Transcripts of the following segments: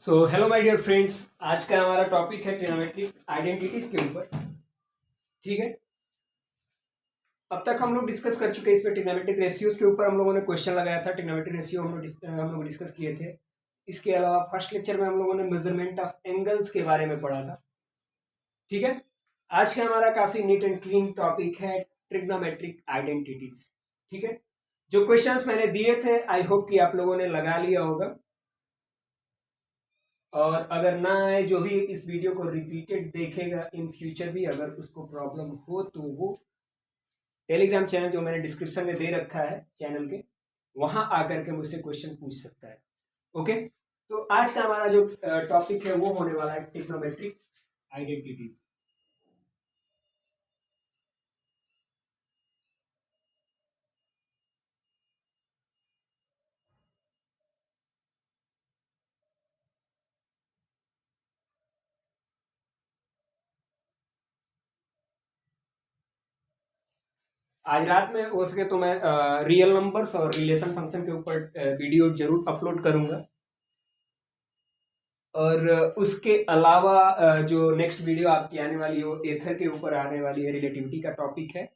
So hello my dear friends, आज का हमारा टॉपिक है ट्रिग्नोमेट्रिक आइडेंटिटीज के ऊपर। ठीक है, अब तक हम लोग डिस्कस कर चुके हैं इसमें ट्रिग्नोमेट्रिक रेशियोज के ऊपर हम लोगों ने क्वेश्चन लगाया था। ट्रिग्नोमेट्रिक रेशियो हम लोग डिस्कस किए थे। इसके अलावा फर्स्ट लेक्चर में हम लोगों ने मेजरमेंट ऑफ एंगल्स के बारे में पढ़ा था। ठीक है, आज का हमारा काफी नीट एंड क्लीन टॉपिक है ट्रिग्नोमेट्रिक आइडेंटिटीज। ठीक है, जो क्वेश्चंस मैंने दिए थे आई होप कि आप लोगों ने लगा लिया होगा, और अगर ना आए जो भी इस वीडियो को रिपीटेड देखेगा इन फ्यूचर भी अगर उसको प्रॉब्लम हो तो वो टेलीग्राम चैनल जो मैंने डिस्क्रिप्शन में दे रखा है चैनल के, वहां आकर के मुझसे क्वेश्चन पूछ सकता है। ओके, तो आज का हमारा जो टॉपिक है वो होने वाला है ट्रिग्नोमेट्रिक आइडेंटिटीज। आज रात में हो सके तो मैं रियल नंबर्स और रिलेशन फंक्शन के ऊपर वीडियो जरूर अपलोड करूंगा, और उसके अलावा जो नेक्स्ट वीडियो आपकी आने वाली हो एथर के ऊपर आने वाली है, रिलेटिविटी का टॉपिक है।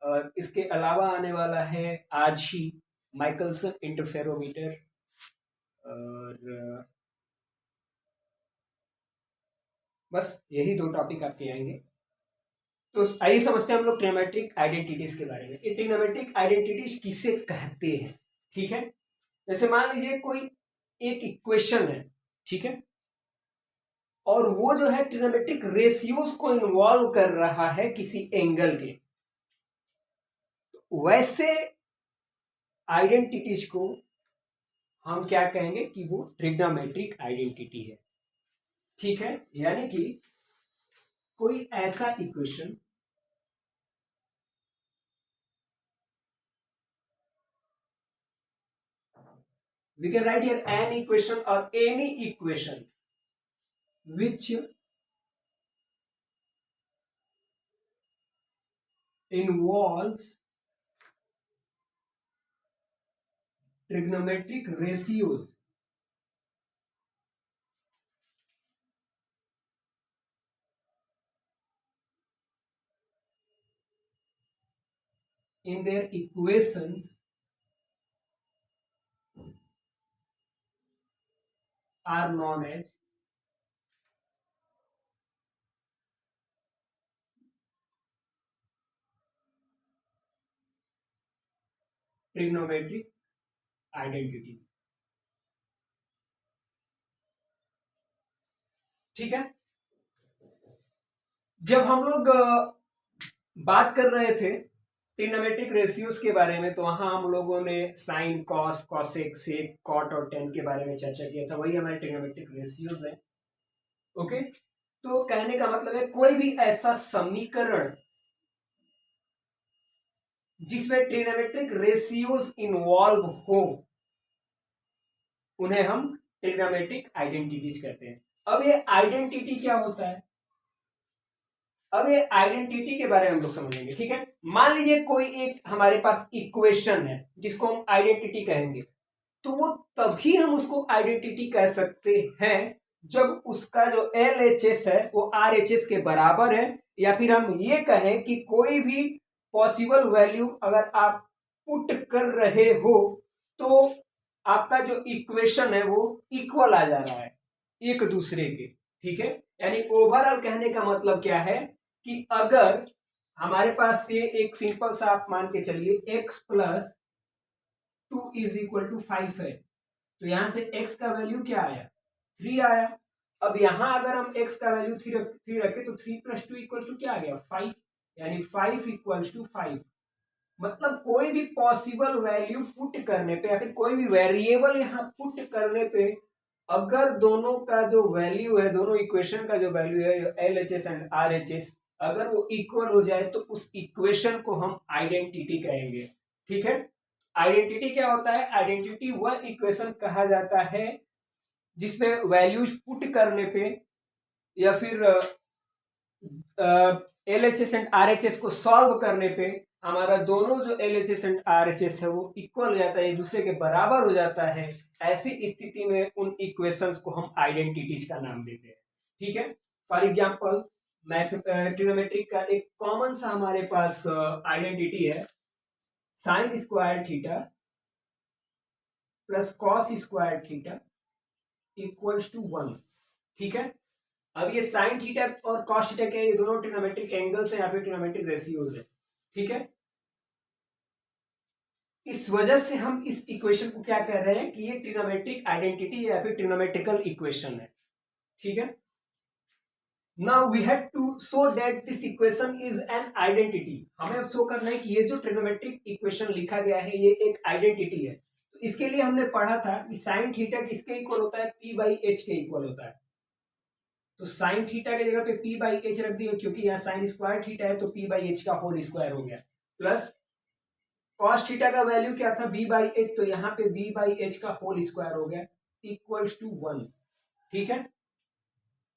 और इसके अलावा आने वाला है आज ही माइकलसन इंटरफेरोमीटर, और बस यही दो टॉपिक आपके आएंगे। तो आइए समझते हैं हम लोग ट्रिग्नोमेट्रिक आइडेंटिटीज के बारे में। ये ट्रिग्नोमेट्रिक आइडेंटिटीज किसे कहते हैं? ठीक है, जैसे मान लीजिए कोई एक इक्वेशन है, ठीक है, और वो जो है ट्रिग्नोमेट्रिक रेशियोज को इन्वॉल्व कर रहा है किसी एंगल के, वैसे आइडेंटिटीज को हम क्या कहेंगे कि वो ट्रिग्नोमेट्रिक आइडेंटिटी है। ठीक है, यानी कि कोई ऐसा equation we can write here an equation or any equation which involves trigonometric ratios in their equations are known as trigonometric identities। ठीक है, जब हम लोग बात कर रहे थे ट्रिग्नोमेट्रिक रेशियोज के बारे में, तो वहां हम लोगों ने साइन, कॉस, कॉसेक, सेक, कॉट और टेन के बारे में चर्चा किया था। वही हमारे ट्रिग्नोमेट्रिक रेशियोज है। ओके, तो कहने का मतलब है कोई भी ऐसा समीकरण जिसमें ट्रिग्नोमेट्रिक रेशियोज इन्वॉल्व हो उन्हें हम ट्रिग्नोमेट्रिक आइडेंटिटीज कहते हैं। अब ये आइडेंटिटी क्या होता है, अब ये आइडेंटिटी के बारे में हम लोग समझेंगे। ठीक है, मान लीजिए कोई एक हमारे पास इक्वेशन है जिसको हम आइडेंटिटी कहेंगे, तो वो तभी हम उसको आइडेंटिटी कह सकते हैं जब उसका जो LHS है वो RHS के बराबर है, या फिर हम ये कहें कि कोई भी पॉसिबल वैल्यू अगर आप पुट कर रहे हो तो आपका जो इक्वेशन है वो इक्वल आ जा रहा है एक दूसरे के। ठीक है, यानी ओवरऑल कहने का मतलब क्या है कि अगर हमारे पास ये एक सिंपल सा आप मान के चलिए x plus 2 is equal to 5 है, तो यहां से x का वैल्यू क्या आया, 3 आया। अब यहां अगर हम x का वैल्यू 3 रखे तो 3 प्लस 2 इक्वल टू क्या आ गया, 5, यानी 5 इक्वल टू 5। मतलब कोई भी पॉसिबल वैल्यू पुट करने पे या फिर कोई भी वेरिएबल यहाँ पुट करने पे अगर दोनों का जो वैल्यू है, दोनों इक्वेशन का जो वैल्यू है LHS एंड RHS, अगर वो इक्वल हो जाए तो उस इक्वेशन को हम आइडेंटिटी कहेंगे। ठीक है, आइडेंटिटी क्या होता है, आइडेंटिटी वह इक्वेशन कहा जाता है जिसमें वैल्यूज पुट करने पे या फिर LHS एंड RHS को सॉल्व करने पे हमारा दोनों जो LHS एंड RHS है वो इक्वल हो जाता है, एक दूसरे के बराबर हो जाता है, ऐसी स्थिति में उन इक्वेशंस को हम आइडेंटिटीज का नाम देते हैं। ठीक है, फॉर एग्जांपल मैथ ट्रिग्नोमेट्रिक का एक कॉमन सा हमारे पास आइडेंटिटी है sine square theta plus cos square theta equals to 1। ठीक है, अब ये साइन थीटा और कॉस थीटा के ये दोनों ट्रिग्नोमेट्रिक एंगल्स हैं या फिर ट्रिग्नोमेट्रिक रेशियोज है। ठीक है, इस वजह से हम इस इक्वेशन को क्या कह रहे हैं कि ये ट्रिग्नोमेट्रिक आइडेंटिटी या फिर ट्रिग्नोमेट्रिकल इक्वेशन है। ठीक है, now we have to show that this equation is an identity. हमें अब शो करना है कि ये जो ट्रिग्नोमेट्रिक इक्वेशन लिखा गया है ये एक आइडेंटिटी है। तो इसके लिए हमने पढ़ा था कि साइन थीटा किसके इक्वल होता है, पी बाई एच के इक्वल होता है। तो साइन थीटा की जगह पे पी बाई एच रख दिया क्योंकि यहाँ साइन स्क्वायर थीटा है तो पी बाई एच का होल स्क्वायर हो गया, प्लस कॉस थीटा का वैल्यू क्या था बी बाई एच, तो यहाँ पे बी बाई एच का होल स्क्वायर हो गया इक्वल्स टू 1। ठीक है,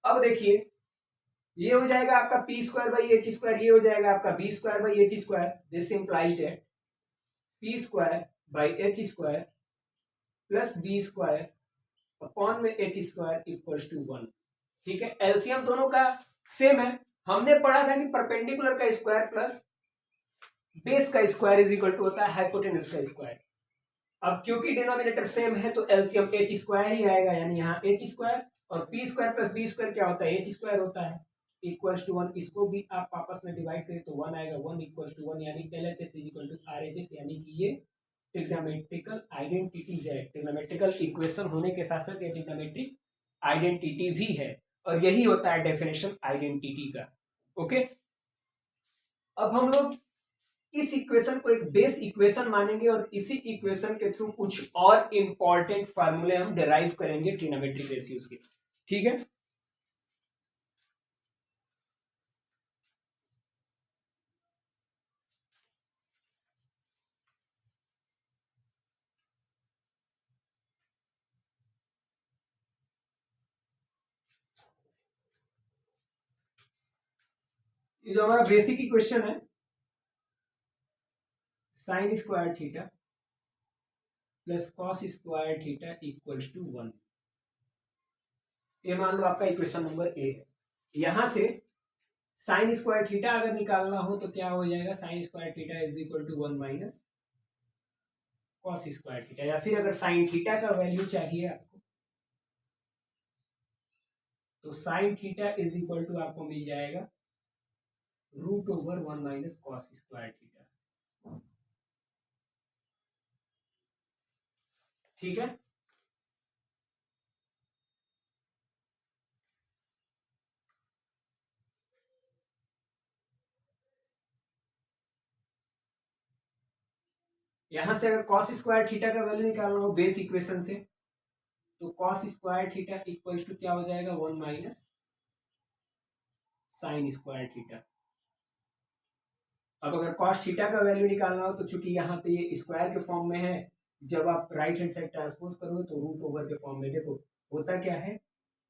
अब देखिए ये हो जाएगा आपका P square by H square, ये हो जाएगा आपका B square by H square. This implies that P square by H square plus B square upon में एच स्क्वायर इक्वल्स टू 1। ठीक है, एलसीएम दोनों का सेम है। हमने पढ़ा था कि परपेंडिकुलर का स्क्वायर प्लस बेस का स्क्वायर इज इक्वल टू होता है हाइपोटेनस का स्क्वायर। अब क्योंकि डिनोमिनेटर सेम है तो एलसीएम एच स्क्वायर ही आएगा, यानी यहाँ एच स्क्वायर और P square plus B square क्या होता है, एच स्क्वायर होता है इक्वल्स टू 1। इसको भी आप आपस में डिवाइड करें तो 1 आएगा, 1 इक्वल्स टू 1, यानी LHS is equal to RHS, यानी कि ये ट्रिग्नोमेट्रिकल आइडेंटिटीज है। ट्रिग्नोमेट्रिकल इक्वेशन होने के साथ साथ ये ट्रिग्नोमेट्रिक आइडेंटिटी भी है, और यही होता है डेफिनेशन आइडेंटिटी का। ओके, अब हम लोग इस इक्वेशन को एक बेस इक्वेशन मानेंगे और इसी इक्वेशन के थ्रू कुछ और इंपॉर्टेंट फार्मूले हम डिराइव करेंगे ट्रिग्नोमेट्रिक रेशियोज के। ठीक है, ये जो हमारा बेसिक इक्वेशन है sine square theta plus cos square theta equals to 1, ये मान लो आपका इक्वेशन नंबर ए है। यहां से साइन स्क्वायर थीटा अगर निकालना हो तो क्या हो जाएगा, sine square theta is equal to 1 minus cos square theta, या फिर अगर साइन थीटा का वैल्यू चाहिए आपको तो sine theta is equal to आपको मिल जाएगा root over 1 minus cos square theta. ठीक है, यहां से अगर कॉस स्क्वायर थीटा का वैल्यू निकालना हो बेस इक्वेशन से तो cos square theta equal to क्या हो जाएगा, 1 माइनस साइन स्क्वायर थीटा। अब अगर कॉस थीटा का वैल्यू निकालना हो तो चूंकि यहाँ पे ये स्क्वायर के फॉर्म में है, जब आप राइट हैंड साइड ट्रांसपोज करोगे तो रूट ओवर के फॉर्म में। देखो होता क्या है,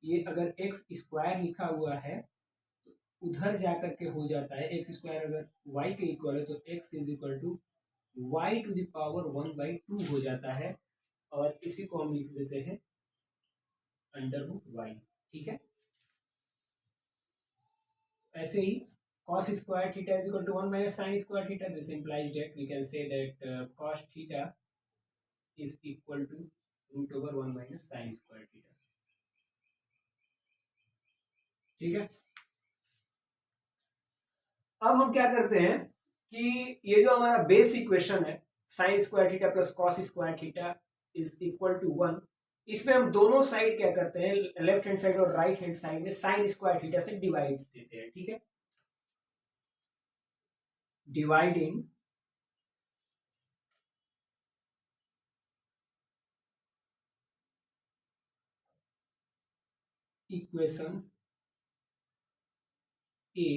ये अगर एक्स स्क्वायर लिखा हुआ है तो उधर जाकर के हो जाता है एक्स स्क्वायर अगर वाई के इक्वल है तो X is equal to Y to the power 1/2 हो जाता है, और इसी को हम लिख देते हैं अंडर रूट वाई। ठीक है, ऐसे ही cos square theta is equal to 1 minus sin square theta. This implies that we can say that cos theta is equal to root over 1 minus sin square theta. ठीक है, अब हम क्या करते हैं कि ये जो हमारा बेस इक्वेशन है sine square theta plus cos square theta is equal to 1, इसमें हम दोनों साइड क्या करते हैं, लेफ्ट हैंड साइड और राइट हैंड साइड में साइन स्क्वायर थीटा से डिवाइड देते हैं। ठीक है, dividing equation A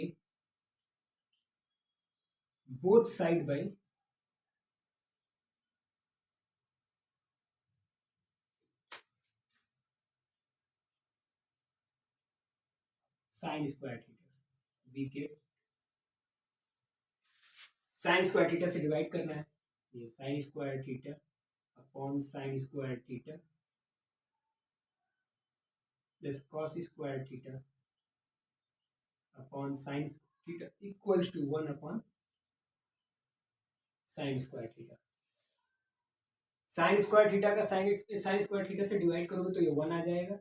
both side by sine square theta, बी के साइन स्क्वायर थीटा से डिवाइड करना है, ये sine square theta upon sine square theta plus cos square theta upon sine theta equals to 1 upon sine square theta. Sine square theta का sine square theta से divide करोगे तो ये 1 आ जाएगा।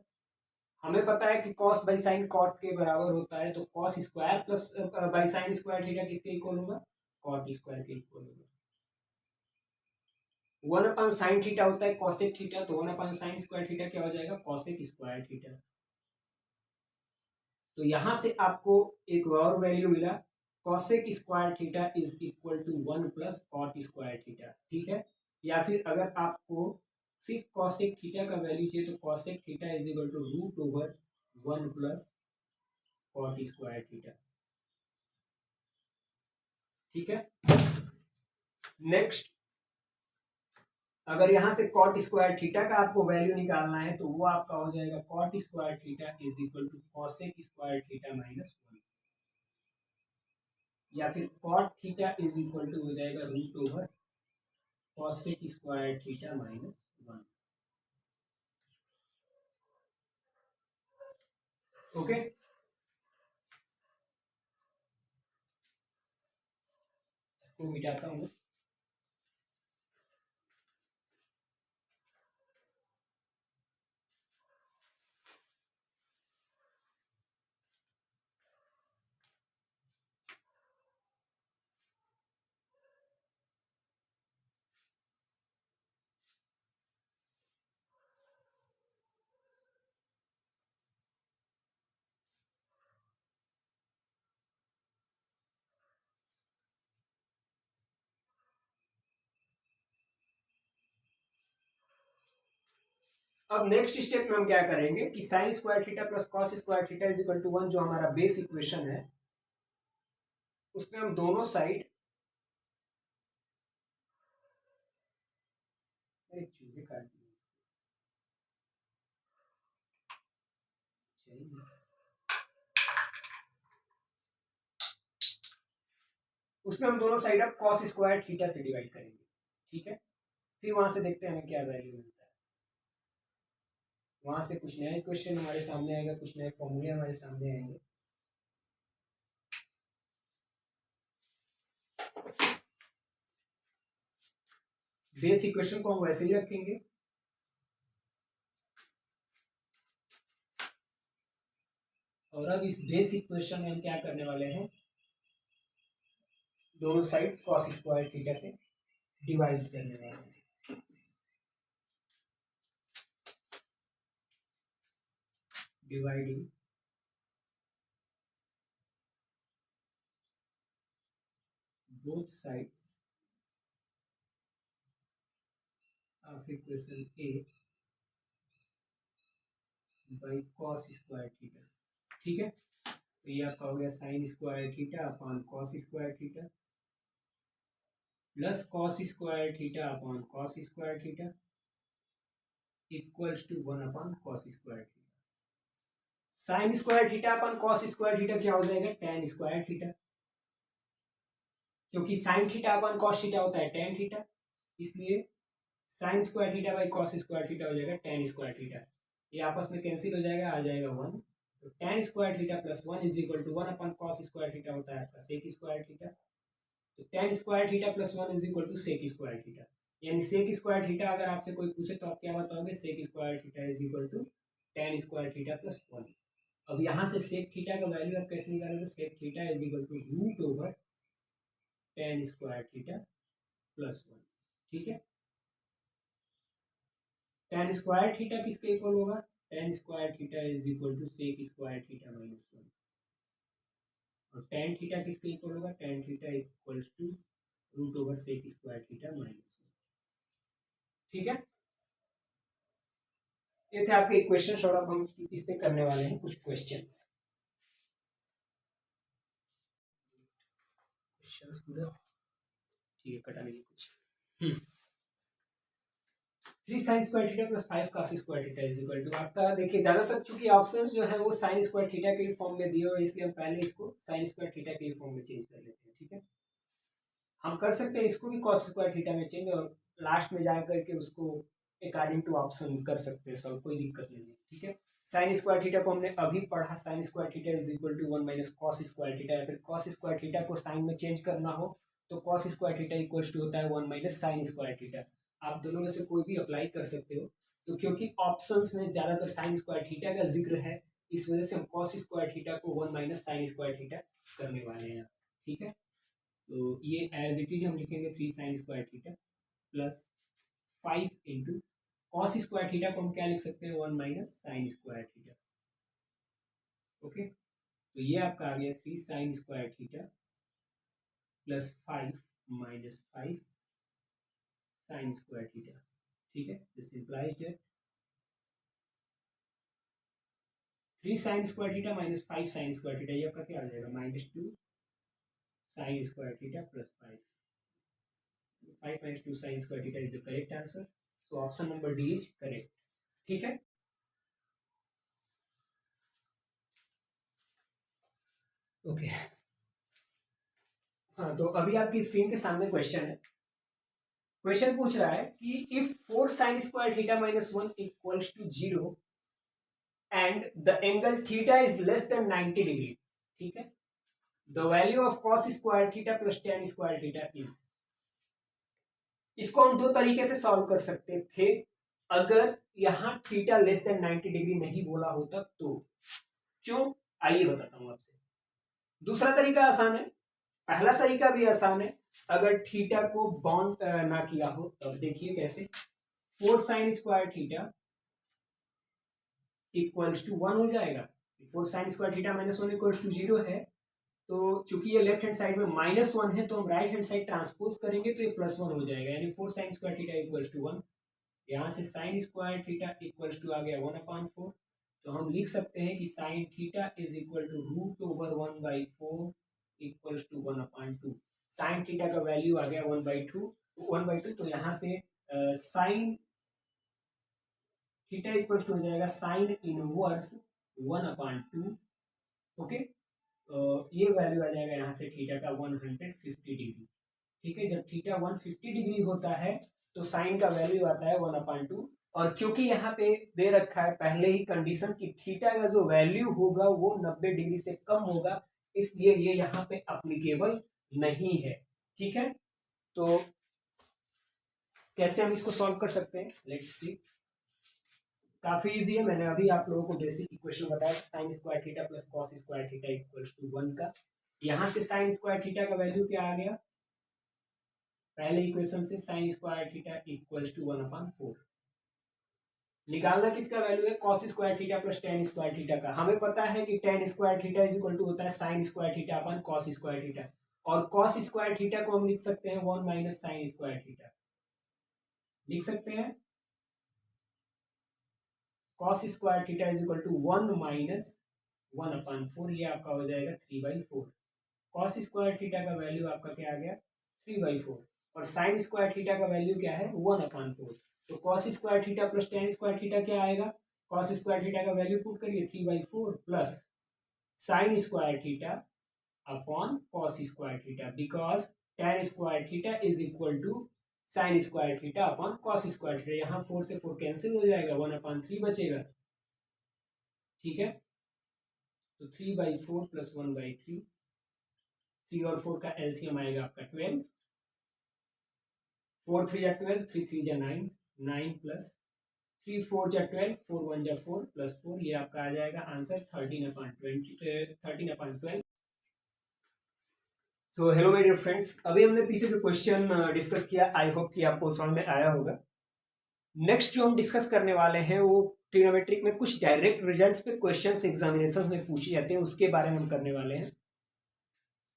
हमें पता है कि कॉस बाई साइन कॉट के बराबर होता है, तो cos square plus by sine square theta किसके इक्वल होगा? कॉट स्क्वायर के इक्वल होगा। 1 अपॉन साइन थीटा होता है कॉसेक थीटा, तो 1 अपॉन साइन स्क्वायर थीटा क्या हो जाएगा? Cosec square theta. तो यहां से आपको एक और वैल्यू मिला, cosec square theta is equal to 1 plus cot square theta. ठीक है, या फिर अगर आपको सिर्फ कॉसेक थीटा का वैल्यू चाहिए तो cosec theta is equal to root over 1 plus cot square theta. ठीक है, नेक्स्ट अगर यहां से कॉट स्क्वायर थीटा का आपको वैल्यू निकालना है तो वो आपका हो जाएगा cot square theta is equal to cosec square theta minus 1, या फिर cot theta is equal to हो जाएगा root over cosec square theta minus 1। Okay, इसको मिटाता हूँ। अब नेक्स्ट स्टेप में हम क्या करेंगे कि sine square theta plus cos square theta is equal to 1 जो हमारा बेस इक्वेशन है, उसमें हम दोनों साइड चूहे काट दिए उसमें हम दोनों साइड अब कॉस स्क्वायर थीटा से डिवाइड करेंगे। ठीक है, फिर वहां से देखते हैं हमें क्या वैल्यू मिलता है। वहां से कुछ नया क्वेश्चन हमारे सामने आएगा, कुछ नए फॉर्मूले हमारे सामने आएंगे। बेस इक्वेशन को हम वैसे ही रखेंगे। और अब इस बेस इक्वेशन में हम क्या करने वाले हैं, दोनों साइड कॉस स्क्वायर थीटा से डिवाइड करने वाले हैं। Dividing both sides of equation A by cos square theta. ठीक है, तो ये आपका हो गया sine square theta upon cos square theta plus cos square theta upon cos square theta equals to 1 upon cos square theta. Sine square theta upon cos square theta क्या हो जाएगा? टेन स्क्वायर थीटा, क्योंकि sine theta upon cos theta होता है tan theta, इसलिए sign square theta by cos square theta हो जाएगा tan square theta. ये आपस में कैंसिल हो जाएगा, आ जाएगा 1। तो tan square theta plus 1 is equal to 1 upon cos square theta होता है आपका सेक स्क्वायर थीटा। तो tan square theta plus 1 is equal to sec square theta, यानी सेक स्क्वायर थीटा अगर आपसे कोई पूछे तो आप क्या बताओगे? Sec square theta is equal to tan square theta plus 1। अब यहाँ से सेक थीटा का वैल्यू आप कैसे निकालोगे? Sec theta is equal to root over tan square theta plus 1। ठीक है, टेन स्क्वायर थीटा किसके इक्वल होगा? Tan square theta is equal to sec square theta minus 1। और टेन थीटा किसके इक्वल होगा? Tan theta equal to root over sec square theta minus 1। ठीक है, ये थे आपके इक्वेशन और अब हम इस पे करने वाले हैं कुछ क्वेश्चंस। क्वेश्चंस पूरा ठीक है, कटा नहीं कुछ। 3 sine square theta plus 5 cos square theta is equal to, आपका देखिए ज्यादातर चूंकि ऑप्शंस जो है वो साइन स्क्वायर थीटा के फॉर्म में दिए हुए, इसलिए हम पहले इसको साइन स्क्वायर थीटा के फॉर्म में चेंज कर लेते हैं। ठीक है, हम कर सकते हैं इसको भी cos स्क्वायर थीटा में चेंज, और लास्ट में जा करके उसको अकॉर्डिंग टू ऑप्शन कर सकते हैं सॉल्व, कोई दिक्कत नहीं है। ठीक है, साइन स्क्वायर थीटा को हमने अभी पढ़ा, sine square theta is equal to 1 minus cos square theta, या फिर कॉस स्क्वायर थीटा को साइन में चेंज करना हो तो cos square theta equal to होता है 1 माइनस साइन स्क्वायर थीटा। आप दोनों में से कोई भी अप्लाई कर सकते हो। तो क्योंकि ऑप्शंस में ज्यादातर साइन स्क्वायर थीटा का जिक्र है, इस वजह से हम कॉस स्क्वायर थीटा को 1 माइनस साइन स्क्वायर थीटा करने वाले हैं। ठीक है, तो ये एज इट इज हम लिखेंगे 3 sine square theta plus 5 into cos square theta को हम क्या लिख सकते हैं 1 minus sign square theta. Okay, तो ये आपका आ गया 3 sine square theta plus 5 minus 5 sign square theta. ठीक है, this implies that 3 sine square theta minus 5 sign square theta, ये आपका क्या आ जाएगा -2 sign square theta plus 5 minus 2 sin square theta is the correct answer. So option number D is correct. ठीक है, okay हाँ, तो अभी आपकी स्क्रीन के सामने क्वेश्चन है। क्वेश्चन पूछ रहा है कि if 4 sin square theta minus 1 equals to 0 and the angle theta is less than 90 degree, ठीक है, the value of cos square theta plus tan square theta is। इसको हम दो तरीके से सॉल्व कर सकते थे, अगर यहां थीटा लेस देन 90 डिग्री नहीं बोला होता तो। क्यों, आइए बताता हूं आपसे। दूसरा तरीका आसान है, पहला तरीका भी आसान है। अगर थीटा को बाउंड ना किया हो तब देखिए कैसे। 4 sine square theta equals to 1 हो जाएगा। 4 sine square theta minus 1 equals to 0 है, तो चूंकि ये लेफ्ट हैंड साइड में -1 है तो हम राइट हैंड साइड ट्रांसपोज करेंगे तो ये +1 हो जाएगा, यानी 4 sine square theta equals to 1। यहाँ से sine square theta equals to आ गया 1/4, तो हम लिख सकते हैं कि sine theta is equal to √1/4 equals to 1/2। Sine theta का वैल्यू आ गया 1/2, तो यहाँ से साइन थीटा इक्वल्स टू हो जाएगा साइन इनवर्स 1/2। ओके, ये वैल्यू आ जाएगा यहाँ से थीटा का 150 डिग्री। ठीक है, जब थीटा 150 डिग्री होता है तो साइन का वैल्यू आता है 1/2, और क्योंकि यहाँ पे दे रखा है पहले ही कंडीशन कि थीटा का जो वैल्यू होगा वो 90 डिग्री से कम होगा, इसलिए ये यहाँ पे अप्लीकेबल नहीं है। ठीक है, तो कैसे हम इसको सॉल्व कर सकते हैं, लेट्स सी। काफी इजी है, मैंने अभी आप लोगों को बेसिक इक्वेशन बताया sine square theta plus cos square theta equals to 1 का। यहां से साइन स्क्वायर थीटा का वैल्यू क्या आ गया, पहले इक्वेशन से sine square theta equals to 1/4। निकालना किसका वैल्यू है, cos square theta plus tan square theta का। हमें पता है कि tan square theta is equal to होता है sine square theta upon cos square theta, और कॉस स्क्वायर थीटा को हम लिख सकते हैं 1 माइनस साइन स्क्वायर थीटा, लिख सकते हैं cos square theta is equal to 1 minus 1/4, ये आपका हो जाएगा 3/4। कॉस स्क्वायर थीटा का वैल्यू आपका क्या आ गया 3/4, और साइन स्क्वायर थीटा का वैल्यू क्या है 1/4। तो cos square theta plus tan square theta क्या आएगा, कॉस स्क्वायर थीटा का वैल्यू पुट करिए 3/4 plus sine square theta upon cos square theta, because tan square theta is equal to sign square theta upon cos square theta. यहाँ 4 से 4 cancel हो जाएगा, 1/3 बचेगा। ठीक है, तो 3/4 प्लस 1/3, 3 और 4 का एलसीएम आएगा आपका 12, 4 3 या 12, 3 3 या 9, 9 प्लस 3 4 या 12, 4 1 या 4 प्लस 4, ये आपका आ जाएगा answer 13/12। So hello my dear friends, अभी हमने पीछे जो क्वेश्चन डिस्कस किया, आई होप कि आपको समझ में आया होगा। नेक्स्ट जो हम डिस्कस करने वाले हैं वो ट्रिग्नोमेट्रिक में कुछ डायरेक्ट रिजल्ट्स पे क्वेश्चंस एग्जामिनेशन में पूछे जाते हैं, उसके बारे में हम करने वाले हैं।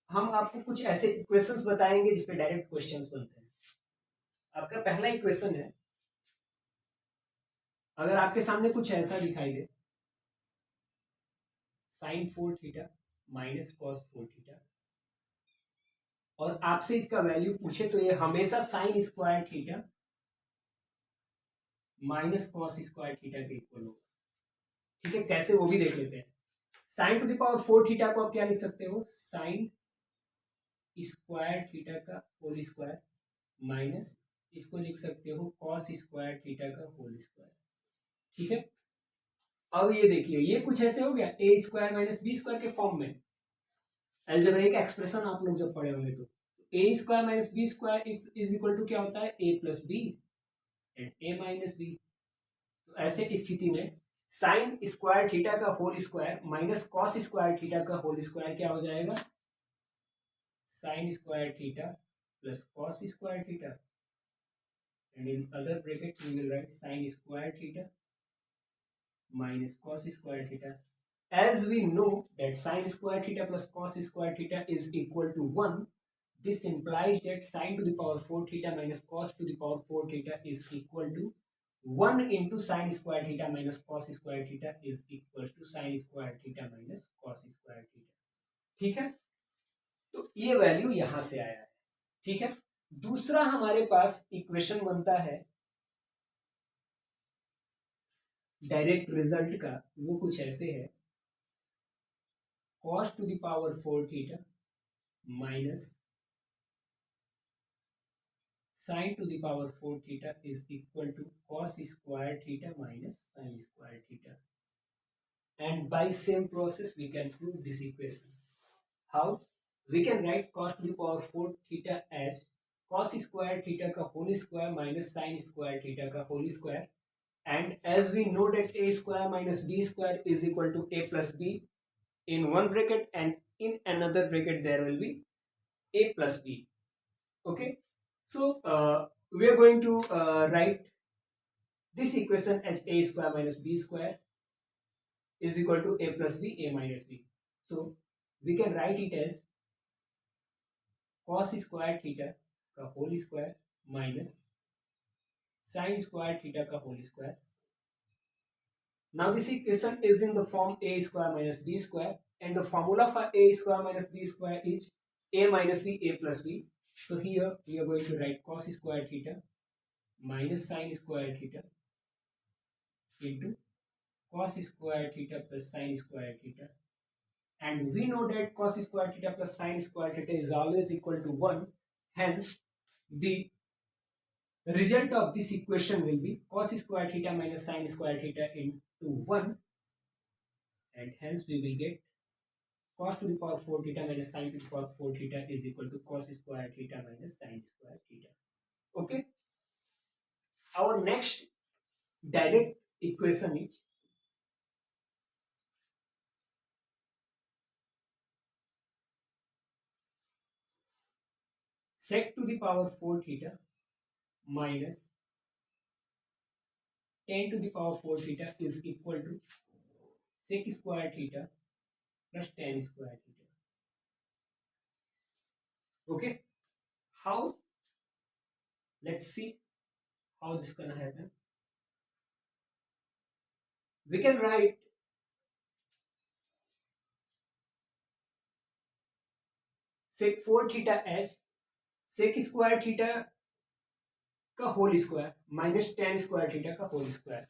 हम आपको कुछ ऐसे इक्वेशंस बताएंगे जिसपे डायरेक्ट क्वेश्चंस बनते हैं। आपका पहला इक्वेशन है, अगर आपके सामने कुछ ऐसा दिखाई दे, sine 4 theta minus cos 4 theta, और आपसे इसका वैल्यू पूछे तो ये हमेशा sine square theta minus cos square theta के इक्वल होगा। ठीक है, कैसे वो भी देख लेते हैं। Sine to the power 4 theta को आप क्या लिख सकते हो, साइन स्क्वायर थीटा का होल स्क्वायर माइनस इसको लिख सकते हो कॉस स्क्वायर थीटा का होल स्क्वायर। ठीक है, अब ये देखिए, ये कुछ ऐसे हो गया A square minus B square के फॉर्म में, अलजेब्रिक एक्सप्रेशन आप लोग जब पढ़े होंगे तो A square minus B square is equal to क्या होता है, A plus B and A minus B. तो ऐसे स्थिति में साइन स्क्वायर थीटा का whole square minus cos square theta का होल स्क्वायर क्या हो जाएगा, sine square theta plus cos square theta and in other bracket we will write sin square theta minus cos square theta. As we know that sin square theta plus cos square theta is equal to 1, this implies that sin to the power 4 theta minus cos to the power 4 theta is equal to 1 into sin square theta minus cos square theta is equal to sin square theta minus cos square theta. ठीक है, तो ये value यहां से आया है। ठीक है, दूसरा हमारे पास इक्वेशन बनता है डायरेक्ट रिजल्ट का, वो कुछ ऐसे है, cos to the power 4 theta minus sin to the power 4 theta is equal to cos square theta minus sin square theta, and by same process we can prove this equation. How? We can write cos to the power 4 theta as cos square theta का whole square minus sin square theta का whole square, and as we know that a square minus b square is equal to a plus b in one bracket and in another bracket there will be a plus b. Okay, so we are going to write this equation as a square minus b square is equal to a plus b, a minus b. So we can write it as cos square theta का whole square minus sin square theta का whole square. Now this equation is in the form a square minus b square, and the formula for a square minus b square is a minus b, a plus b. So here we are going to write cos square theta minus sin square theta into cos square theta plus sin square theta, and we know that cos square theta plus sin square theta is always equal to 1. Hence the result of this equation will be cos square theta minus sin square theta into 1, and hence we will get cos to the power 4 theta minus sin to the power 4 theta is equal to cos square theta minus sin square theta. Okay, our next direct equation is sec to the power 4 theta minus tan to the power 4 theta is equal to sec square theta plus tan square theta. Okay, how? Let's see how this is gonna happen. We can write sec 4 theta as sec square theta का whole square minus tan square theta का whole square.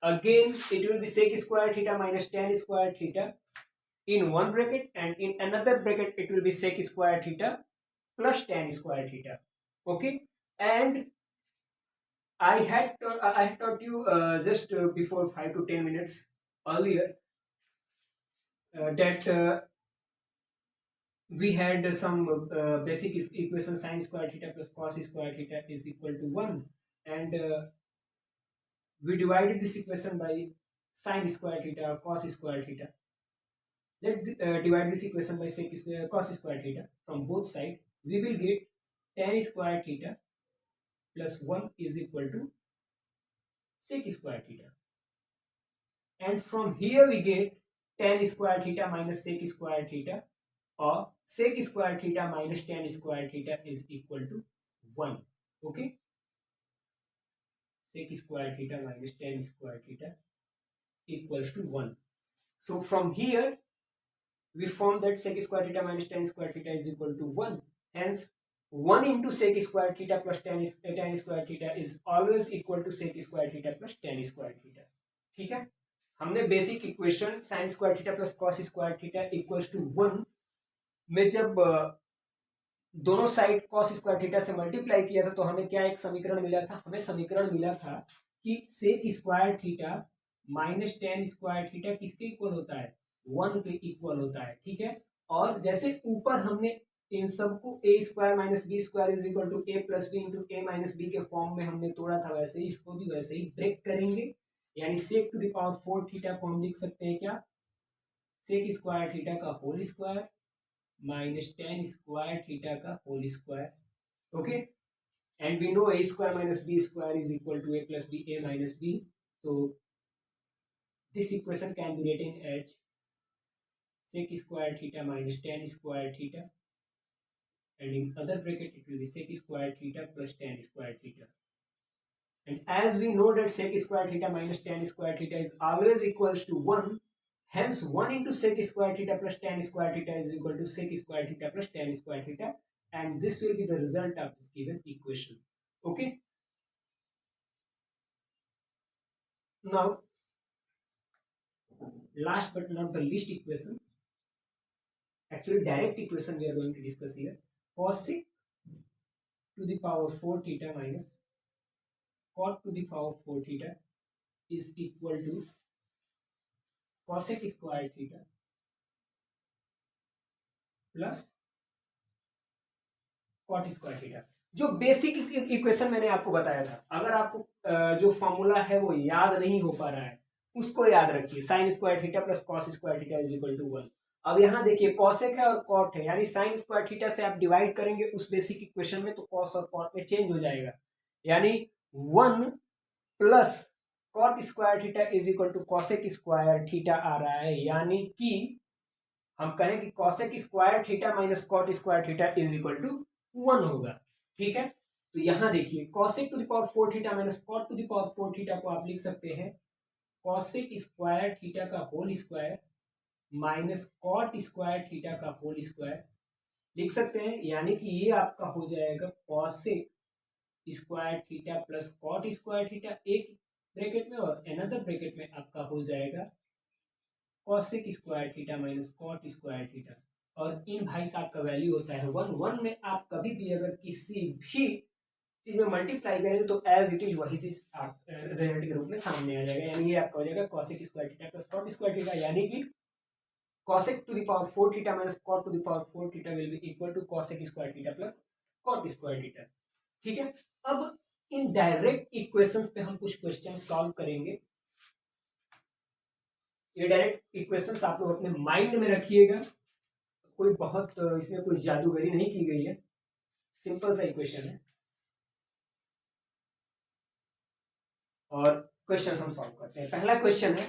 Again it will be sec square theta minus tan square theta in one bracket, and in another bracket it will be sec square theta plus tan square theta. Okay, and I had taught you just before 5 to 10 minutes earlier that we had some basic equation sin square theta plus cos square theta is equal to 1, and we divided this equation by sin square theta or cos square theta. Let's divide this equation by sec square cos square theta from both sides. We will get tan square theta plus 1 is equal to sec square theta, and from here we get tan square theta minus sec square theta, or sec square theta minus tan square theta is equal to 1. Okay, sec square theta minus tan square theta equals to 1. So from here we form that sec square theta minus tan square theta is equal to 1. Hence 1 into sec square theta plus tan square theta is always equal to sec square theta plus tan square theta. ठीक है, हमने basic equation sin square theta plus cos square theta equals to 1 में जब दोनों side cos square theta से multiply किया था तो हमें क्या एक समीकरण मिला था, हमें समीकरण मिला था कि sec square theta minus tan square theta किसके इक्वल होता है, 1 के इक्वल होता है, ठीक है। और जैसे ऊपर हमने इन सबको A square minus B square is equal to A plus B into A minus B के फॉर्म में हमने तोड़ा था, वैसे ही इसको भी वैसे ही ब्रेक करेंगे, यानी sec to the power 4 theta को हम लिख सकते हैं क्या, सेक स्क्वायर थीटा का whole square minus tan square theta का whole square, okay. And we know a square minus b square is equal to a plus b a minus b, so this equation can be written as sec square theta minus tan square theta, and in other bracket it will be sec square theta plus tan square theta. And as we know that sec square theta minus tan square theta is always equals to 1, hence 1 into sec square theta plus tan square theta is equal to sec square theta plus tan square theta, and this will be the result of this given equation, okay. Now last but not the least equation, actually direct equation we are going to discuss here, cosec to the power 4 theta minus cot to the power 4 theta is equal to cosec square theta plus cot square theta. जो basic equation मैंने आपको बताया था, अगर आपको जो formula है वो याद नहीं हो पा रहा है उसको याद रखिए, sine square theta plus cos square theta is equal to 1। अब यहाँ देखिए कॉसेक है और कॉट है, यानी साइन स्क्वायर थीटा से आप डिवाइड करेंगे उस बेसिक इक्वेशन में तो कॉस और कॉट में चेंज हो जाएगा, यानी 1 plus cot square theta is equal to cosec square theta आ रहा है, यानी कि हम कहें कि cosec square theta minus cot square theta is equal to 1 होगा, ठीक है। तो यहां देखिए cosec to the power 4 theta minus cot to the power 4 theta को आप लिख सकते हैं कॉसेक स्क्वायर थीटा का whole square minus cot square theta का होल स्क्वायर लिख सकते हैं, यानी कि ये आपका हो जाएगा cosec square theta plus cot square theta एक ब्रैकेट में, और अनदर ब्रैकेट में आपका हो जाएगा cosec square theta minus cot square theta, और इन भाई साहब का वैल्यू होता है 1 में आप कभी भी अगर किसी भी चीज में मल्टीप्लाई करेंगे तो एज इट इज वही चीज रिजल्ट के रूप में सामने आ जाएगा, यानी ये आपका हो जाएगा cosec square theta plus cot square theta, यानी कि cosec to the power 4 theta minus cot to the power 4 theta will be equal to cosec square theta plus cot square theta, ठीक है। अब इन डायरेक्ट इक्वेशंस पे हम कुछ question solve करेंगे। ये डायरेक्ट इक्वेशंस आप लोग अपने माइंड में रखिएगा, कोई बहुत इसमें कोई जादूगरी नहीं की गई है, सिंपल सा इक्वेशन है और क्वेश्चन हम सॉल्व करते हैं। पहला क्वेश्चन है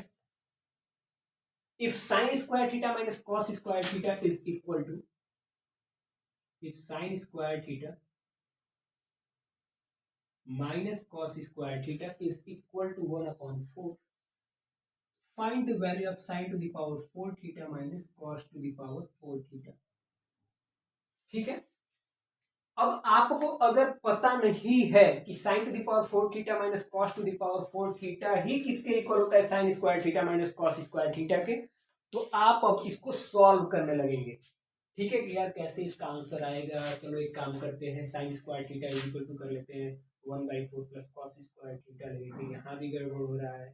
if sin square theta minus cos square theta is equal to, if sin square theta minus cos square theta is equal to 1 upon 4, find the value of sin to the power 4 theta minus cos to the power 4 theta, ठीक है। अब आपको अगर पता नहीं है कि sin to the power 4 theta minus cos to the power 4 theta ही किसके इक्वल होता है, sin square theta minus cos square theta के, तो आप अब इसको सॉल्व करने लगेंगे, ठीक है। कि यार कैसे इसका आंसर आएगा, चलो एक काम करते हैं sine square theta equal to कर लेते हैं 1/4 प्लस कॉस स्क्वायर थीटा लेंगे, यहाँ भी गड़बड़ हो रहा है।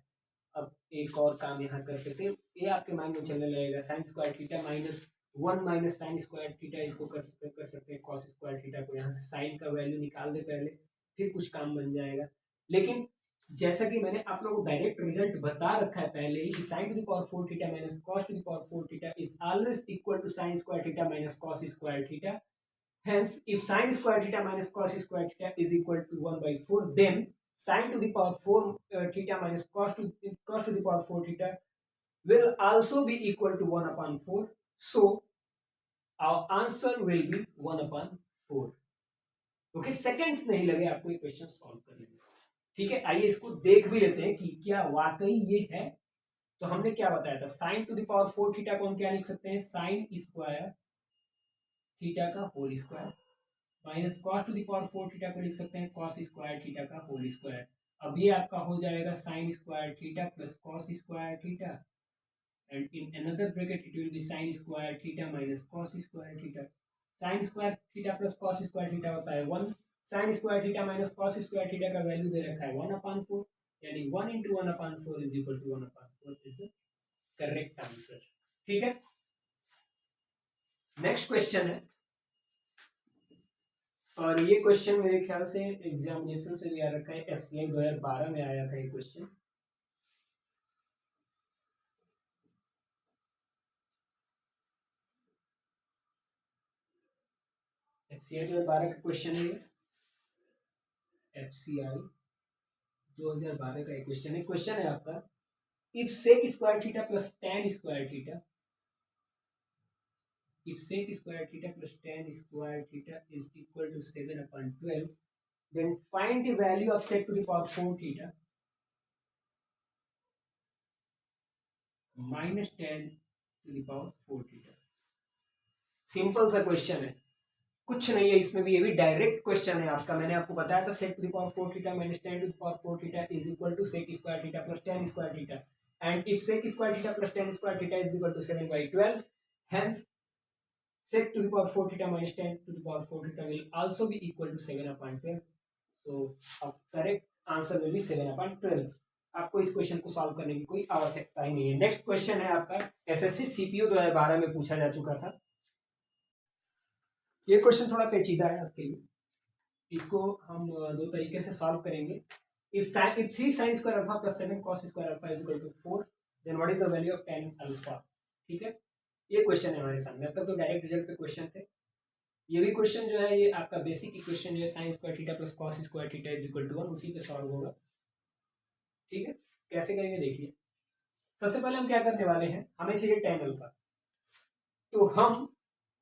अब एक और काम यहाँ कर सकते हैं, ये आपके माइंड में चलने लगेगा sign square theta minus 1 minus sign square theta, इसको कर सकते हैं कॉस स्क्वायर थीटा को, यहाँ से साइन का वैल्यू निकाल दे पहले, फिर कुछ काम बन जाएगा। लेकिन जैसा कि मैंने आप लोगों को डायरेक्ट रिजल्ट बता रखा है पहले ही कि sin to the power 4 theta minus cos to the power 4 theta is always equal to sin square theta minus cos square theta. Hence, if sin square theta minus cos square theta is equal to 1/4, then sin to the power 4 theta minus cos to the power 4 theta will also be equal to 1 upon 4. So, our answer will be 1 upon 4. Okay, seconds नहीं लगे आपको ये question solve करने में, ठीक है। आइए इसको देख भी लेते हैं कि क्या वाकई ये है। तो हमने क्या बताया था, sine to the power 4 theta को हम क्या लिख सकते हैं, साइन स्क्वायर थीटा का whole square minus cos to the power 4 theta को लिख सकते हैं कॉस स्क्वायर थीटा का होल स्क्वायर। अब ये आपका हो जाएगा sine square theta plus cos square theta, and in another bracket it will be sine square theta minus cos square theta. Sine square theta plus cos square theta होता है 1, sine square theta minus cos square theta का value दे रखा है 1 upon 4, यानी 1 × 1/4 is equal to 1/4 is the correct answer. ठीक है, next question है, और ये क्वेश्चन मेरे ख्याल से एग्जामिनेशन में भी आ रखा है, FCI 2012 में आया था ये क्वेश्चन। FCI 2012 का क्वेश्चन है ये, FCI 2012 का एक क्वेश्चन है। क्वेश्चन है आपका, if sec square theta plus tan square theta, if sec square theta plus tan square theta is equal to 7/12, then find the value of sec to the power 4 theta minus tan to the power 4 theta। Simple सा question है, कुछ नहीं है इसमें भी, ये भी direct question है आपका। मैंने आपको बताया था sec to the power 4 theta minus tan to the power 4 theta is equal to sec square theta plus tan square theta, and if sec square theta plus tan square theta is equal to 7/12, hence sec to the power 4 theta minus tan to the power 4 theta will also be equal to 7/12. So correct answer will be 7/12। आपको इस question को solve करने की कोई आवश्यकता ही नहीं है। Next question है आपका, एसएससी सीपीयू 2012 में पूछा जा चुका था। ये क्वेश्चन थोड़ा पेचीदा है आपके लिए, इसको हम दो तरीके से सॉल्व करेंगे। if 3 sin square alpha plus 7 cos square alpha is equal to 4, then what is the value of tan alpha। ठीक है, ये क्वेश्चन है हमारे सामने। अब तक तो डायरेक्ट रिजल्ट पे क्वेश्चन थे, ये भी क्वेश्चन जो है ये आपका बेसिक इक्वेशन जो है sine square theta plus cos square theta is equal to 1, उसी पे सॉल्व होगा। ठीक है, कैसे करेंगे देखिए। सबसे पहले हम क्या करने वाले हैं, हमें चाहिए tan अल्फा। तो हम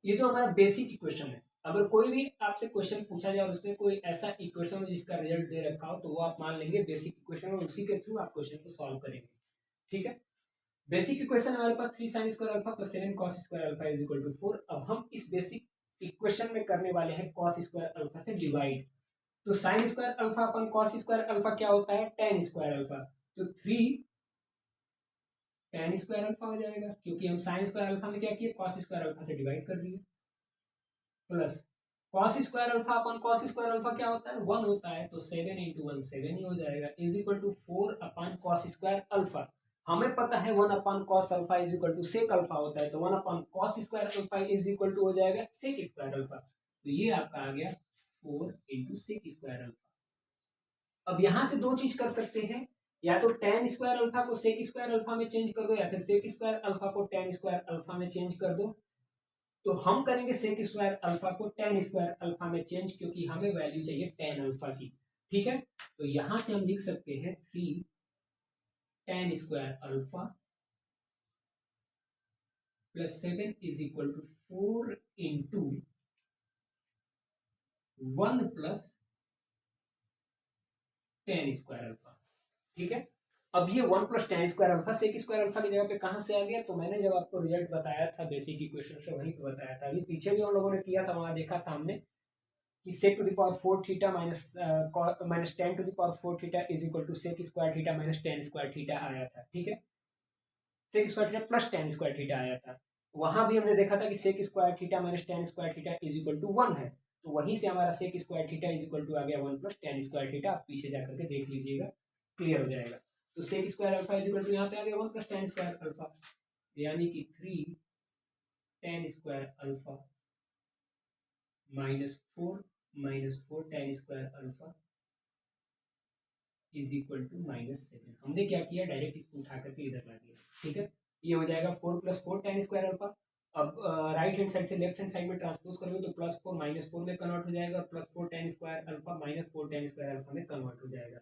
ये जो हमारा बेसिक इक्वेशन है, अगर कोई भी आपसे क्वेश्चन पूछा जाए और उसमें कोई ऐसा इक्वेशन हो जिसका रिजल्ट दे रखा हो, तो वो आप मान लेंगे बेसिक इक्वेशन और उसी के थ्रू आप क्वेश्चन को सॉल्व करेंगे। ठीक है, बेसिक इक्वेशन हमारे पास 3 sin square alpha plus 7 cos square alpha is equal to 4। अब हम इस बेसिक इक्वेशन में करने वाले हैं cos स्क्वायर अल्फा से डिवाइड। तो sin स्क्वायर अल्फा अपन cos स्क्वायर अल्फा क्या होता है, tan स्क्वायर अल्फा। तो 3 tan स्क्वायर अल्फा हो जाएगा, क्योंकि हम sin स्क्वायर अल्फा में क्या किए, cos स्क्वायर अल्फा से डिवाइड कर दिए, प्लस cos स्क्वायर अल्फा अपन cos स्क्वायर अल्फा क्या होता है, 1 होता है, तो 7 × 1 7 ही हो जाएगा, is equal to 4 cos square alpha. हमें पता है 1 cos alpha is equal to sec alpha होता है, तो 1 cos square alpha is equal to हो जाएगा सेक स्क्वायर अल्फा। तो ये आपका आ गया 4 × सेक स्क्वायर अल्फा। अब यहां से दो चीज कर सकते हैं, या तो tan स्क्वायर अल्फा को सेक स्क्वायर अल्फा में चेंज कर दो, या फिर सेक स्क्वायर अल्फा को tan स्क्वायर अल्फा में चेंज कर दो। तो हम करेंगे सेक स्क्वायर अल्फा को tan स्क्वायर अल्फा में चेंज, क्योंकि हमें वैल्यू चाहिए tan अल्फा की। ठीक है, तो यहां से हम लिख सकते हैं 3 tan square alpha plus 7 is equal to 4 × 1 plus tan square alpha. ठीक है, अब ये 1 plus tan square alpha sec square alpha की जगह पे कहां से आ गया, तो मैंने जब आपको रिजल्ट बताया था बेसिक इक्वेशन से वहीं पे बताया था। अभी पीछे भी हम लोगों ने किया था, वहां देखा था हमने कि sec to the power 4 theta minus tan to the power 4 theta is equal to sec square theta minus tan square theta आया था। ठीक है, sec square theta plus tan square theta आया था। वहां भी हमने देखा था कि sec square theta minus tan square theta is equal to 1 है, तो वहीं से हमारा sec square theta is equal to आ गया 1 प्लस tan स्क्वायर थीटा। आप पीछे जाकर के देख लीजिएगा, क्लियर हो जाएगा। तो sec square alpha is equal to यहाँ पे आ गया 1 प्लस tan स्क्वायर अल्फा, यानी कि 3 tan square alpha minus 4 tan square alpha is equal to -7। हमने क्या किया, डायरेक्ट इसको उठा करके इधर ला दिया। ठीक है, ये हो जाएगा 4 + 4 tan स्क्वायर अल्फा। अब राइट हैंड साइड से लेफ्ट हैंड साइड में ट्रांसपोज करोगे तो +4 -4 में कन्वर्ट हो जाएगा, +4 tan square alpha -4 tan square alpha में कन्वर्ट हो जाएगा।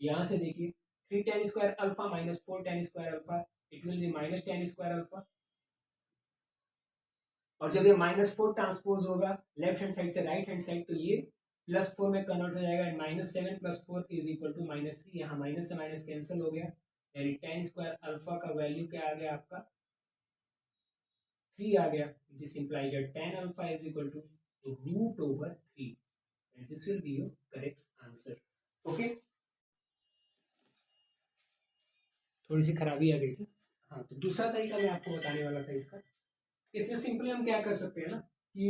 यहाँ से देखिए 3 tan square alpha -4 tan square alpha, it will B minus tan square alpha. और जब ये -4 ट्रांसपोज होगा लेफ्ट हैंड साइड से राइट हैंड साइड, तो ये +4 में कन्वर्ट हो जाएगा, -7 + 4 इज इक्वल टू -3। यहाँ माइनस से माइनस कैंसिल हो गया, यानी tan स्क्वायर अल्फा का वैल्यू क्या आ गया आपका, 3 आ गया, this implies that tan alpha is equal to √3 and this will be your correct answer. Okay, थोड़ी सी खराबी आ गई थी। हाँ, तो दूसरा तरीका मैं आपको बताने वाला था इसका। इसमें सिंपली हम क्या कर सकते हैं ना कि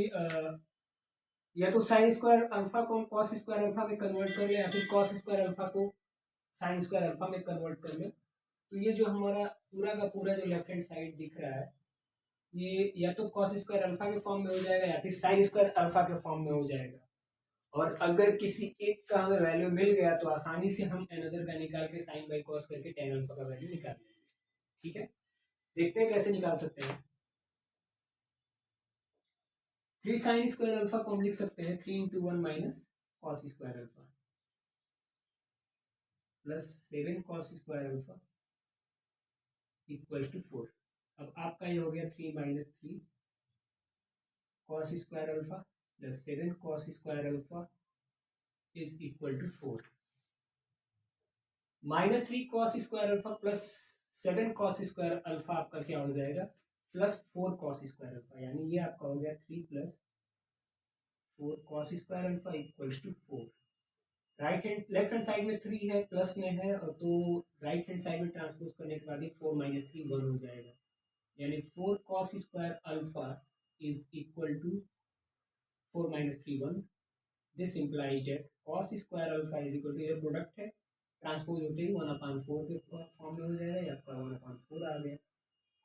या तो साइन स्क्वायर अल्फा को कॉस स्क्वायर अल्फा में कन्वर्ट कर ले, या फिर कॉस स्क्वायर अल्फा को साइन स्क्वायर अल्फा में कन्वर्ट कर लो, तो ये जो हमारा पूरा का पूरा जो लेफ्ट हैंड साइड दिख रहा है ये या तो कॉस स्क्वायर अल्फा के फॉर्म में हो जाएगा या फिर साइन स्क्वायर अल्फा के फॉर्म में हो जाएगा। और अगर किसी एक का हमें वैल्यू मिल गया तो आसानी से हम अनदर का निकाल के साइन बाई कॉस करके टेन अल्फा का वैल्यू निकाल लेंगे। ठीक है, देखते हैं कैसे निकाल सकते हैं। 3 साइन स्क्वायर अल्फा को हम लिख सकते हैं 3 into 1 minus cos square alpha plus 7 cos square alpha equal to 4। अब आपका ये हो गया 3 minus 3 cos square alpha plus 7 cos square alpha is equal to 4। Minus 3 cos square alpha plus 7 cos square alpha आपका क्या हो जाएगा प्लस 4 कॉस स्क्वायर अल्फा, यानी ये आपका हो गया 3 plus 4 cos square alpha equals to 4। Right hand left hand side में 3 है प्लस में है, और तो राइट हैंड साइड में ट्रांसपोज करने के बाद ये 4 माइनस 3 1 हो जाएगा, यानी 4 cos square alpha is equal to 4 minus 3 1। This implies that cos square alpha is equal to, ये प्रोडक्ट है, ट्रांसपोज होते ही 1/4 के फॉर्म में हो जाएगा, या आपका 1/4 आ गया।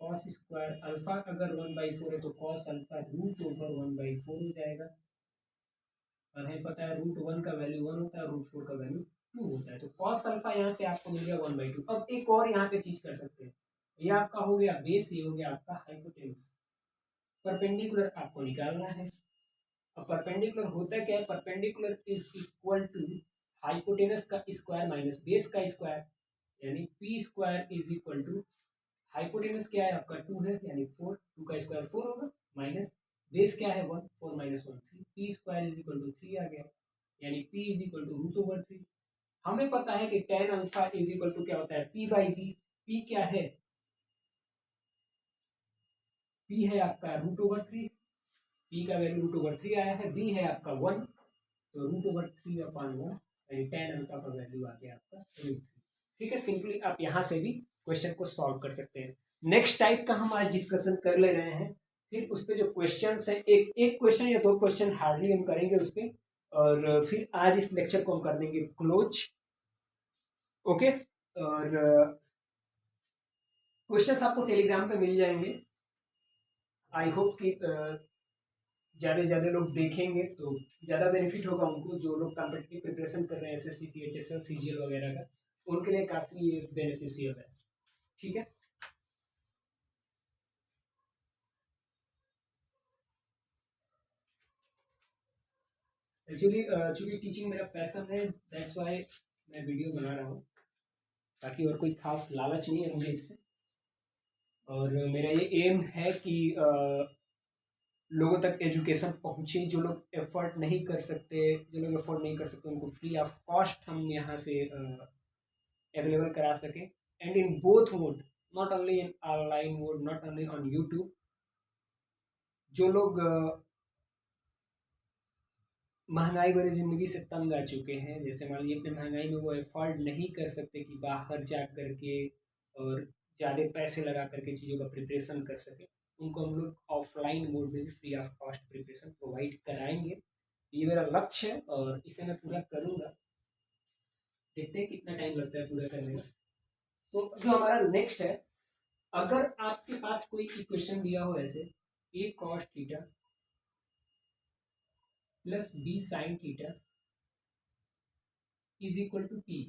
कॉस स्क्वायर अल्फा अगर 1/4 है तो कॉस अल्फा रूट ओवर 1/4 हो जाएगा, और हमें पता है रूट 1 का वैल्यू 1 होता है, रूट 4 का वैल्यू 2 होता है, तो कॉस अल्फा यहाँ से आपको मिल गया 1/2। अब एक और यहाँ पे चीज कर सकते हैं, ये आपका हो गया बेस, ये हो गया आपका हाइपोटेनस। परपेंडिकुलर आपको निकालना है। अब परपेंडिकुलर होता क्या है, perpendicular is equal to hypotenuse का स्क्वायर माइनस बेस का स्क्वायर, यानी P square is equal to hypotenuse क्या है आपका 2 है, यानी 4, 2 का स्क्वायर 4 होगा, माइनस बेस क्या है 1, 4 minus 1 3, P square is equal to 3 आ गया, यानी P is equal to root over 3। हमें पता है कि tan alpha is equal to क्या होता है पी बाई बी। पी क्या है, पी है आपका रूट ओवर 3, पी का वैल्यू रूट ओवर 3 आया है, बी है आपका 1, तो रूट ओवर 3/1, यानी टेन अल्फा का वैल्यू आ गया आपका रूट 3। ठीक है, सिंपली आप यहाँ से भी क्वेश्चन को सॉल्व कर सकते हैं। नेक्स्ट टाइप का हम आज डिस्कशन कर ले रहे हैं, फिर उस पर जो क्वेश्चन है एक एक क्वेश्चन या 2 क्वेश्चन हार्डली हम करेंगे उस पर, और फिर आज इस लेक्चर को हम कर देंगे क्लोज। ओके, और क्वेश्चंस आपको टेलीग्राम पे मिल जाएंगे। आई होप कि ज़्यादा से ज़्यादा लोग देखेंगे तो ज़्यादा बेनिफिट होगा उनको, जो लोग कॉम्पिटिटिव प्रिपरेशन कर रहे हैं एसएससी सीएचएसएल सीजीएल वगैरह का, उनके लिए काफ़ी ये बेनिफिशियल है। ठीक है, एक्चुअली चूँकि टीचिंग मेरा पैशन है, दैट्स वाई मैं वीडियो बना रहा हूँ, बाकी और कोई खास लालच नहीं है मुझे इससे। और मेरा ये एम है कि लोगों तक एजुकेशन पहुँचे, जो लोग एफर्ट नहीं कर सकते, जो लोग एफर्ट नहीं कर सकते उनको फ्री ऑफ कॉस्ट हम यहाँ से अवेलेबल करा सकें, and in both mode, not only in online mode, not only on YouTube. जो लोग महंगाई भरी ज़िंदगी से तंग आ चुके हैं, जैसे मान लीजिए इतने महंगाई में वो एफर्ट नहीं कर सकते कि बाहर जा करके और ज़्यादा पैसे लगा करके चीज़ों का प्रिपरेशन कर सके, उनको हम लोग ऑफलाइन मोड में भी free of cost preparation provide कराएंगे। ये मेरा लक्ष्य है और इसे मैं पूरा करूँगा, देखते हैं कितना टाइम लगता है पूरा करने में। तो जो हमारा नेक्स्ट है, अगर आपके पास कोई इक्वेशन दिया हो ऐसे a cos theta plus b sin theta is equal to p,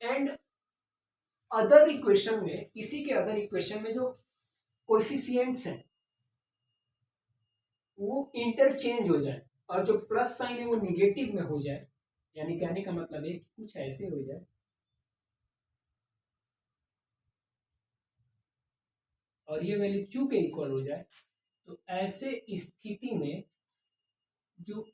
and other equation में, इसी के अदर इक्वेशन में जो कोएफिशिएंट्स हैं वो इंटरचेंज हो जाए और जो प्लस साइन है वो निगेटिव में हो जाए, यानी कहने का मतलब है कि कुछ ऐसे हो जाए और ये वैल्यू क्यू के इक्वल हो जाए, तो ऐसे स्थिति में जो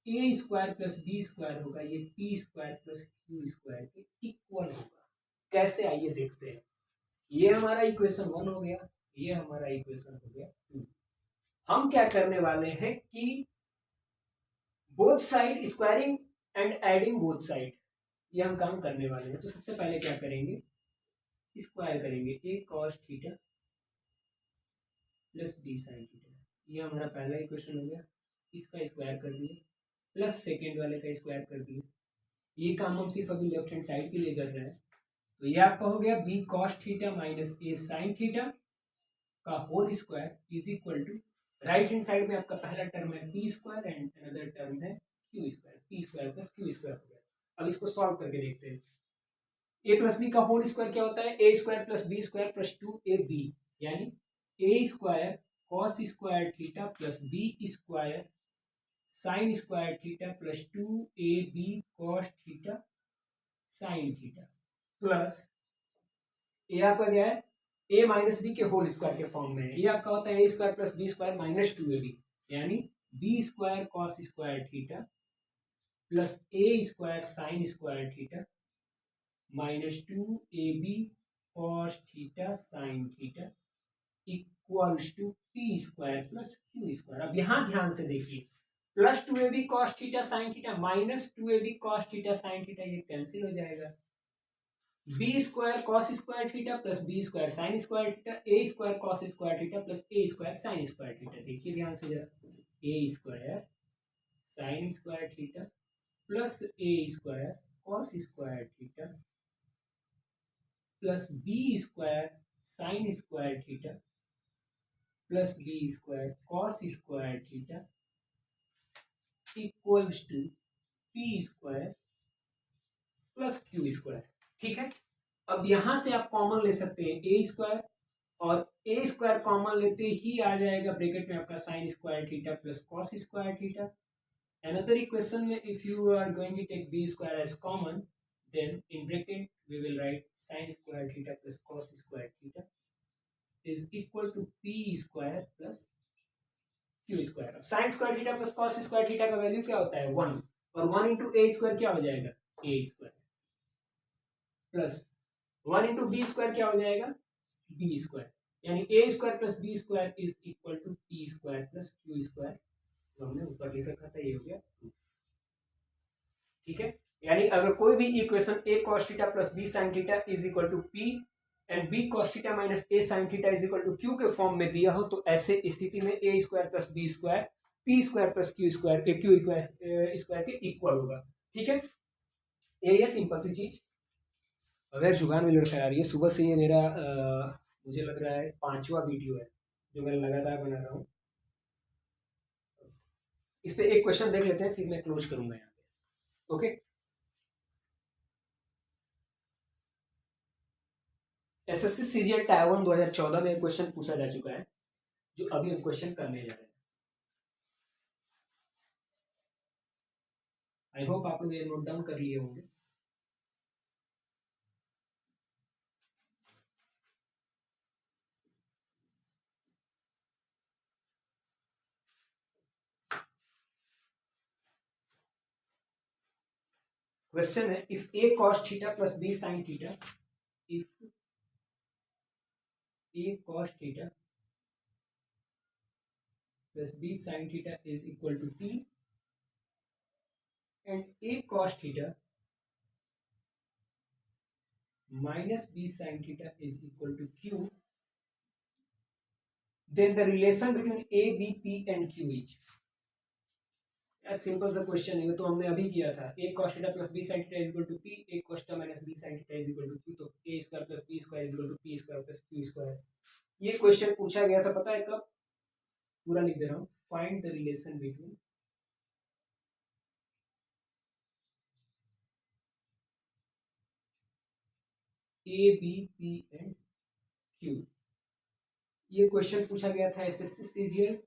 ए स्क्वायर प्लस बी स्क्वायर होगा ये P square plus Q square के इक्वल होगा। कैसे, आइए देखते हैं। ये हमारा इक्वेशन 1 हो गया, ये हमारा इक्वेशन हो गया 2। हम क्या करने वाले हैं कि both side squaring and adding both side, ये हम काम करने वाले हैं। तो सबसे पहले क्या करेंगे, स्क्वायर करेंगे a cos theta plus b sin theta, ये हमारा पहला इक्वेशन हो गया, इसका स्क्वायर कर दिए, प्लस सेकेंड वाले का स्क्वायर कर दिए, ये काम हम सिर्फ अभी लेफ्ट हैंड साइड के लिए कर रहे हैं। तो ये आपका हो गया B cos theta minus A sine theta का whole square is equal to, right hand side में आपका पहला टर्म है P square and another term है Q square, P square plus Q square हो गया। अब इसको सॉल्व करके देखते हैं। ए प्लस बी का होल स्क्वायर क्या होता है, A square plus B square plus 2ab, यानी A square cos square theta plus B square sine square theta plus 2ab cos theta sine theta plus ये आपका क्या है, ए माइनस बी के होल स्क्वायर के फॉर्म में है। ये आपका होता है A square plus B square minus 2ab, यानी B square cos square theta plus A square sine square theta minus 2ab cos theta sine theta equals to P square plus Q square. अब यहाँ ध्यान से देखिए, plus 2ab cos theta sine theta minus 2ab cos theta sine theta ये cancel हो जाएगा। B square cos square theta plus B square sine square theta, A square cos square theta plus A square sine square theta. देखिए ध्यान से जरा, A square sine square theta plus A square cos square theta plus B square sine square theta plus B square cos square theta equals to P square plus Q square. ठीक है, अब यहां से आप कॉमन ले सकते हैं ए square, और ए स्क्वायर कॉमन लेते ही आ जाएगा ब्रैकेट में आपका sine square theta plus cos square theta. Another equation में if you are going to take B square as common, then in bracket we will write sin square theta plus cos square theta is equal to p square plus q square। sin square theta plus cos square theta का value क्या होता है 1, और 1 into ए square क्या हो जाएगा a square plus 1 into B square क्या हो जाएगा b स्क्वायर, यानी a square plus b square is equal to p square plus q square. तो हमने ऊपर लिख रखा था, ये हो गया 2। ठीक है, यानी अगर कोई भी equation a cos theta plus b sin theta is equal to p and b cos theta minus a sin theta is equal to q के फॉर्म में दिया हो, तो ऐसे स्थिति में a square plus b square p square plus q square के q square के इक्वल होगा। ठीक है, ये सिंपल सी चीज। अगर जुगान में लड़खड़ा रही है, सुबह से ये मेरा मुझे लग रहा है 5वां वीडियो है जो मैं लगातार बना रहा हूँ। इस पे एक क्वेश्चन देख लेते हैं, फिर मैं क्लोज करूंगा यहाँ पे। ओके, एसएससी सीजीएल टायर 1 2014 में एक क्वेश्चन पूछा जा चुका है, जो अभी हम क्वेश्चन करने जा रहे हैं। आई होप आपने ये नोट डाउन कर लिए होंगे। क्वेश्चन है, if A cos theta plus B sine theta, if A cos theta plus B sine theta is equal to T and A cos theta minus b sin theta is equal to q, then the relation between a b p and q is। Simple सा question है, तो हमने अभी किया था। a cos theta plus b sin theta is equal to p, a cos theta minus b sin theta is equal to q, तो a square plus b square is equal to p square plus q square. ये question पूछा गया था, पता है कब? पूरा लिख दे रहा हूँ, find the relation between a b p and q। ये क्वेश्चन पूछा गया था एसएससी सीजीएल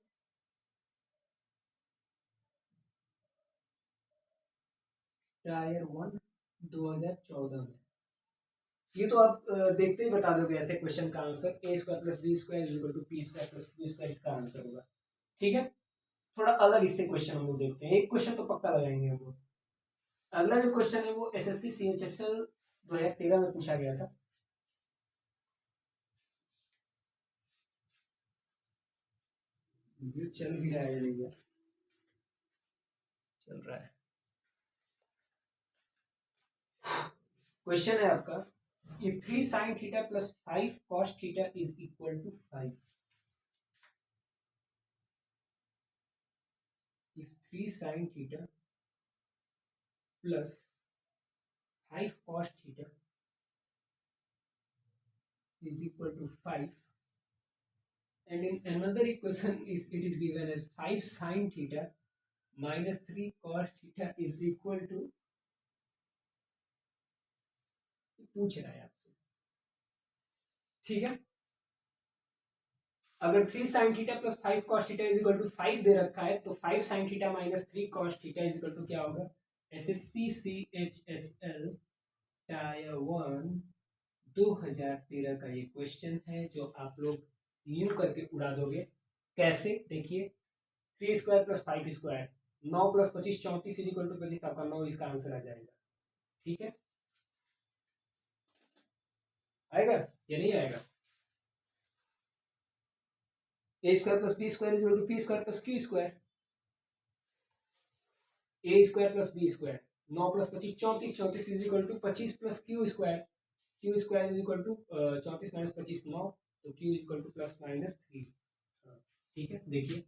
टायर 1 2014 में। ये तो आप देखते ही बता दोगे ऐसे क्वेश्चन का answer, A square plus B square is equal to P square plus Q square इसका आंसर होगा। ठीक है, थोड़ा अलग इससे क्वेश्चन हम लोग देखते हैं। एक क्वेश्चन तो पक्का लगाएंगे हम लोग। अगला जो क्वेश्चन है वो एसएससी सीएचएसएल 2013 में पूछा गया था। चल भी रहा है भैया, चल रहा है। क्वेश्चन है आपका, if 3 sin theta plus 5 cos theta is equal to 5, if 3 sin theta plus 5 cos theta is equal to 5, and in another equation it is given as 5 sin theta minus 3 cos theta is equal to, पूछ रहा है आपसे, ठीक है। अगर 3 sin theta plus 5 cos theta is equal to 5 दे रखा है, तो 5 sin theta minus 3 cos theta is equal to क्या होगा, एसएससी CHSL टायर 1 2013 का ये क्वेश्चन है जो आप लोग यूं करके उड़ा दोगे। कैसे, देखिए 3 square plus 5 square 9 plus 25 34 is equal to 25, आपका 9 इसका आंसर आ जाएगा, ठीक है। आएगा या नहीं आएगा, A square plus B square is equal to P square plus Q square, A square plus B square 9 plus 25 34 34 is equal to 25 plus Q square is equal to 34 minus 25 9, तो Q is equal to plus minus 3, ठीक है। देखिए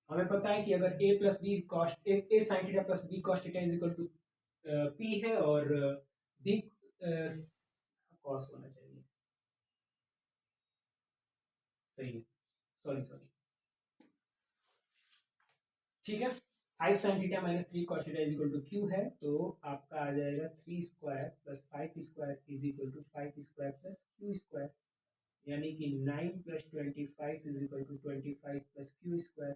हमें पता है कि अगर a plus B cos A sine theta plus B cos theta is equal to P है, और बी कॉस होना चाहिए, सही है, सॉरी, ठीक है। 5 sine theta minus 3 cos theta is equal to Q है, तो आपका आ जाएगा 3 square plus 5 square is equal to 5 square plus Q square, यानी कि 9 plus 25 is equal to 25 plus Q square,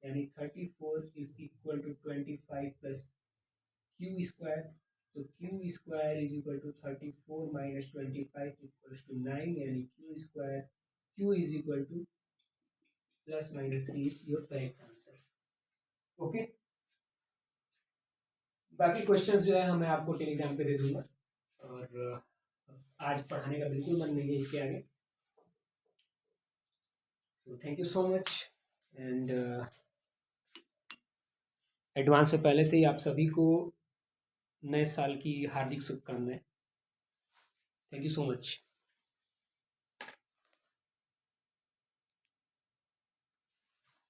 यानी 34 is equal to 25 plus Q square, तो Q square is equal to 34 minus 25 equal to 9, यानी Q square Q is equal to plus minus 3 is your correct answer, okay. बाकी questions जो है मैं आपको Telegram पे दे दूंगा, और आज पढ़ाने का बिल्कुल मन नहीं है इसके आगे, so thank you so much, and advance में पहले से ही आप सभी को नए साल की हार्दिक शुभकामनाएं, थैंक यू सो मच।